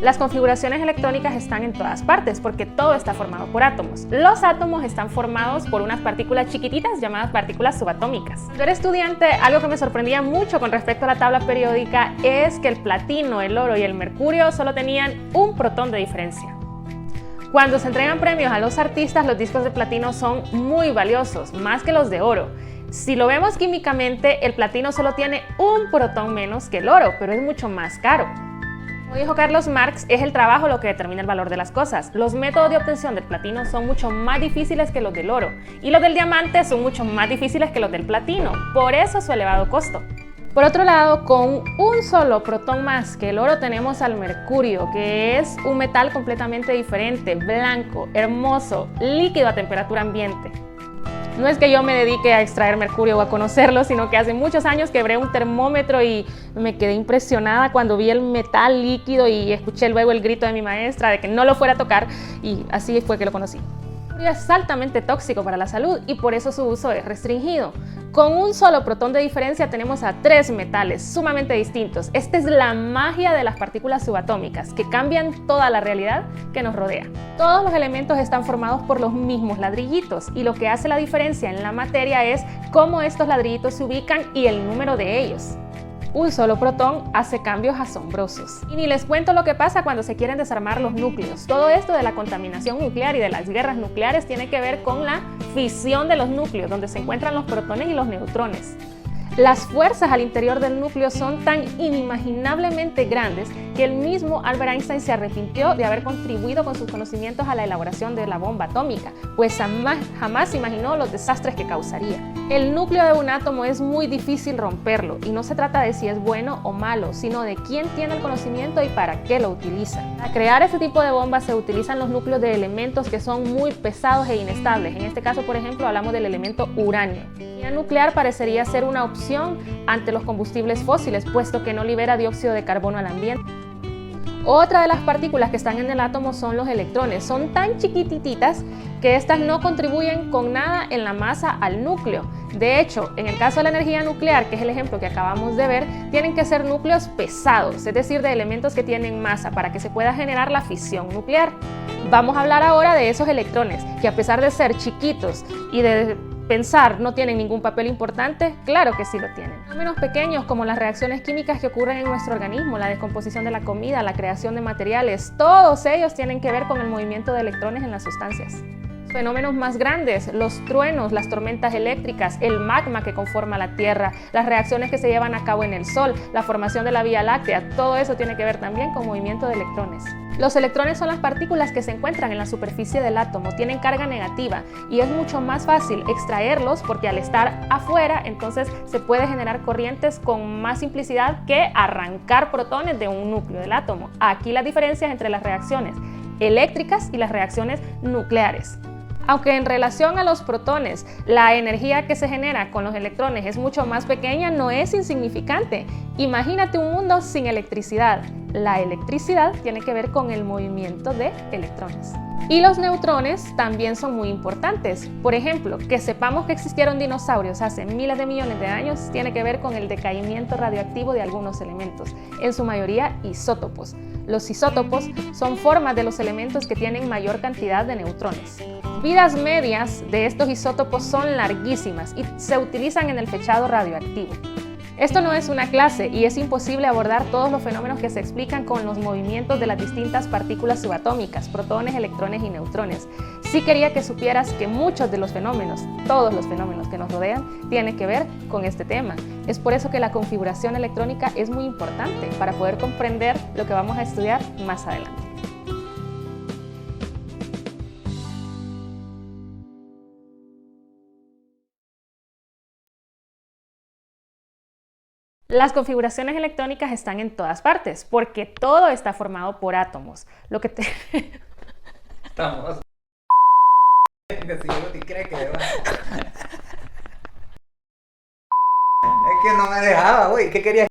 Las configuraciones electrónicas están en todas partes porque todo está formado por átomos. Los átomos están formados por unas partículas chiquititas llamadas partículas subatómicas. Cuando era estudiante, algo que me sorprendía mucho con respecto a la tabla periódica es que el platino, el oro y el mercurio solo tenían un protón de diferencia. Cuando se entregan premios a los artistas, los discos de platino son muy valiosos, más que los de oro. Si lo vemos químicamente, el platino solo tiene un protón menos que el oro, pero es mucho más caro. Como dijo Carlos Marx, es el trabajo lo que determina el valor de las cosas. Los métodos de obtención del platino son mucho más difíciles que los del oro, y los del diamante son mucho más difíciles que los del platino, por eso su elevado costo. Por otro lado, con un solo protón más que el oro tenemos al mercurio, que es un metal completamente diferente, blanco, hermoso, líquido a temperatura ambiente. No es que yo me dedique a extraer mercurio o a conocerlo, sino que hace muchos años quebré un termómetro y me quedé impresionada cuando vi el metal líquido y escuché luego el grito de mi maestra de que no lo fuera a tocar, y así fue que lo conocí. El mercurio es altamente tóxico para la salud y por eso su uso es restringido. Con un solo protón de diferencia tenemos a 3 metales sumamente distintos. Esta es la magia de las partículas subatómicas, que cambian toda la realidad que nos rodea. Todos los elementos están formados por los mismos ladrillitos y lo que hace la diferencia en la materia es cómo estos ladrillitos se ubican y el número de ellos. Un solo protón hace cambios asombrosos. Y ni les cuento lo que pasa cuando se quieren desarmar los núcleos. Todo esto de la contaminación nuclear y de las guerras nucleares tiene que ver con la fisión de los núcleos, donde se encuentran los protones y los neutrones. Las fuerzas al interior del núcleo son tan inimaginablemente grandes que el mismo Albert Einstein se arrepintió de haber contribuido con sus conocimientos a la elaboración de la bomba atómica, pues jamás imaginó los desastres que causaría. El núcleo de un átomo es muy difícil romperlo y no se trata de si es bueno o malo, sino de quién tiene el conocimiento y para qué lo utiliza. Para crear este tipo de bombas se utilizan los núcleos de elementos que son muy pesados e inestables. En este caso, por ejemplo, hablamos del elemento uranio. La energía nuclear parecería ser una opción ante los combustibles fósiles, puesto que no libera dióxido de carbono al ambiente. Otra de las partículas que están en el átomo son los electrones. Son tan chiquititas que estas no contribuyen con nada en la masa al núcleo. De hecho, en el caso de la energía nuclear, que es el ejemplo que acabamos de ver, tienen que ser núcleos pesados, es decir, de elementos que tienen masa para que se pueda generar la fisión nuclear. Vamos a hablar ahora de esos electrones, que a pesar de ser chiquitos y de pensar no tienen ningún papel importante, claro que sí lo tienen. Fenómenos pequeños como las reacciones químicas que ocurren en nuestro organismo, la descomposición de la comida, la creación de materiales, todos ellos tienen que ver con el movimiento de electrones en las sustancias. Fenómenos más grandes, los truenos, las tormentas eléctricas, el magma que conforma la Tierra, las reacciones que se llevan a cabo en el Sol, la formación de la Vía Láctea, todo eso tiene que ver también con movimiento de electrones. Los electrones son las partículas que se encuentran en la superficie del átomo, tienen carga negativa y es mucho más fácil extraerlos porque al estar afuera entonces se puede generar corrientes con más simplicidad que arrancar protones de un núcleo del átomo. Aquí las diferencias entre las reacciones eléctricas y las reacciones nucleares. Aunque en relación a los protones, la energía que se genera con los electrones es mucho más pequeña, no es insignificante. Imagínate un mundo sin electricidad. La electricidad tiene que ver con el movimiento de electrones. Y los neutrones también son muy importantes. Por ejemplo, que sepamos que existieron dinosaurios hace miles de millones de años tiene que ver con el decaimiento radioactivo de algunos elementos, en su mayoría isótopos. Los isótopos son formas de los elementos que tienen mayor cantidad de neutrones. Vidas medias de estos isótopos son larguísimas y se utilizan en el fechado radioactivo. Esto no es una clase y es imposible abordar todos los fenómenos que se explican con los movimientos de las distintas partículas subatómicas, protones, electrones y neutrones. Sí quería que supieras que muchos de los fenómenos, todos los fenómenos que nos rodean, tienen que ver con este tema. Es por eso que la configuración electrónica es muy importante para poder comprender lo que vamos a estudiar más adelante. Las configuraciones electrónicas están en todas partes, porque todo está formado por átomos. Lo que te... Estamos. Si yo no te crees que va. Es que no me dejaba, güey. ¿Qué querías?